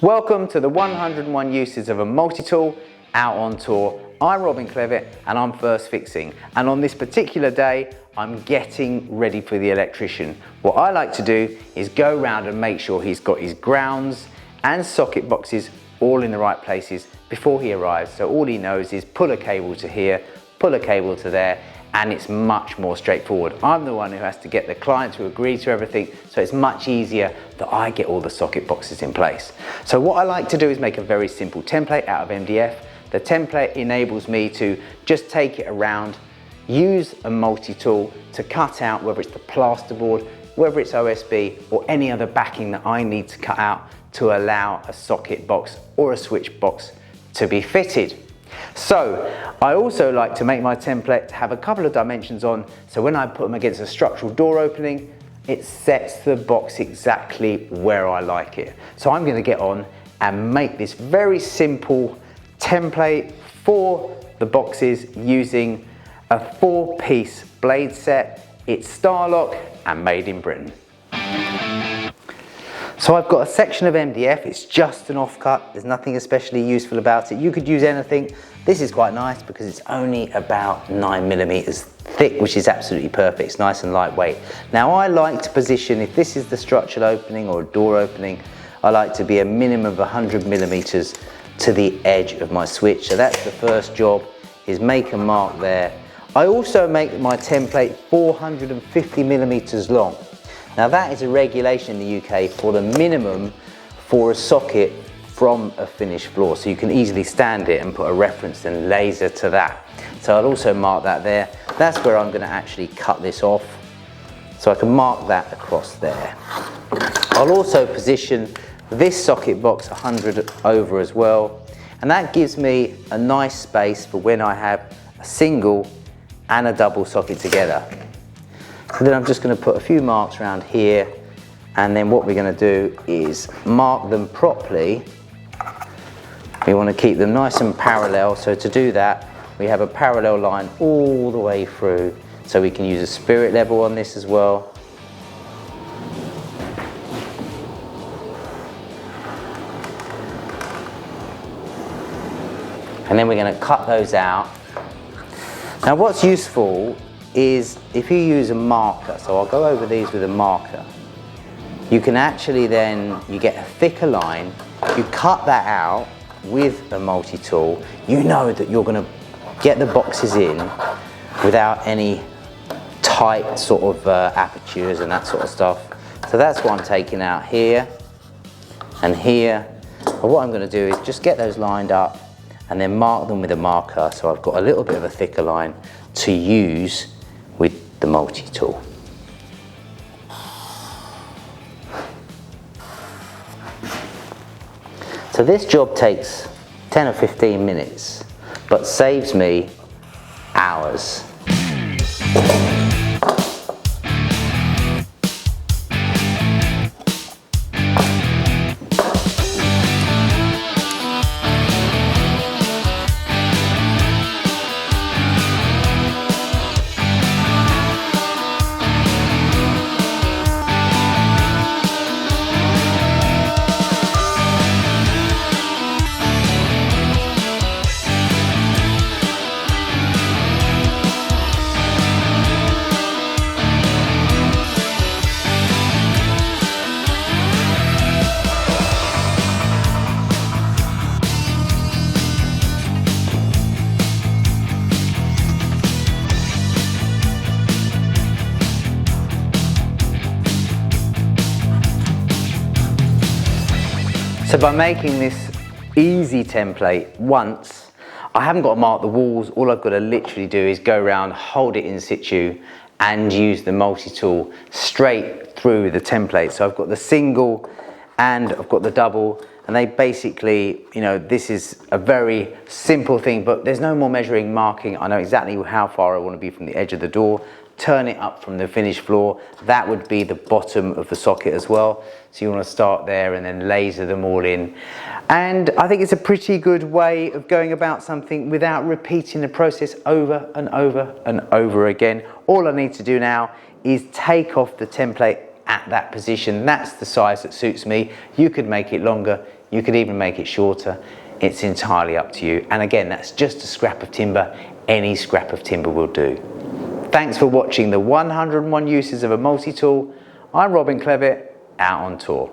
Welcome to the 101 uses of a multi-tool out on tour. I'm Robin Clevitt and I'm first fixing, and on this particular day I'm getting ready for the electrician. What I like to do is go around and make sure he's got his grounds and socket boxes all in the right places before he arrives, so all he knows is pull a cable to here, pull a cable to there, and it's much more straightforward. I'm the one who has to get the client to agree to everything, so it's much easier that I get all the socket boxes in place. So what I like to do is make a very simple template out of MDF. The template enables me to just take it around, use a multi-tool to cut out whether it's the plasterboard, whether it's OSB or any other backing that I need to cut out to allow a socket box or a switch box to be fitted. So I also like to make my template to have a couple of dimensions on, so when I put them against a structural door opening, it sets the box exactly where I like it. So I'm going to get on and make this very simple template for the boxes using a 4-piece blade set. It's Starlock and made in Britain. So I've got a section of MDF, it's just an offcut, there's nothing especially useful about it. You could use anything. This is quite nice because it's only about 9mm thick, which is absolutely perfect. It's nice and lightweight. Now I like to position, if this is the structural opening or a door opening, I like to be a minimum of 100mm to the edge of my switch. So that's the first job, is make a mark there. I also make my template 450mm long. Now that is a regulation in the UK for the minimum for a socket from a finished floor, so you can easily stand it and put a reference and laser to that. So I'll also mark that there. That's where I'm going to actually cut this off, so I can mark that across there. I'll also position this socket box 100 over as well, and that gives me a nice space for when I have a single and a double socket together. So then I'm just going to put a few marks around here, and then what we're going to do is mark them properly. We want to keep them nice and parallel, so to do that we have a parallel line all the way through, so we can use a spirit level on this as well. And then we're going to cut those out. Now what's useful is if you use a marker, so I'll go over these with a marker, you can actually then, you get a thicker line, you cut that out with a multi-tool, you know that you're going to get the boxes in without any tight sort of apertures and that sort of stuff. So that's what I'm taking out here and here. But what I'm going to do is just get those lined up and then mark them with a marker, so I've got a little bit of a thicker line to use with the multi-tool. So this job takes 10 or 15 minutes, but saves me hours. So by making this easy template once, I haven't got to mark the walls. All I've got to literally do is go around, hold it in situ and use the multi-tool straight through the template. So I've got the single and I've got the double, and they basically, you know, this is a very simple thing, but there's no more measuring, marking. I know exactly how far I want to be from the edge of the door, turn it up from the finished floor. That would be the bottom of the socket as well. So you want to start there and then laser them all in. And I think it's a pretty good way of going about something without repeating the process over and over and over again. All I need to do now is take off the template at that position. That's the size that suits me. You could make it longer, you could even make it shorter. It's entirely up to you. And again, that's just a scrap of timber. Any scrap of timber will do. Thanks for watching the 101 uses of a multi-tool. I'm Robin Clevitt, out on tour.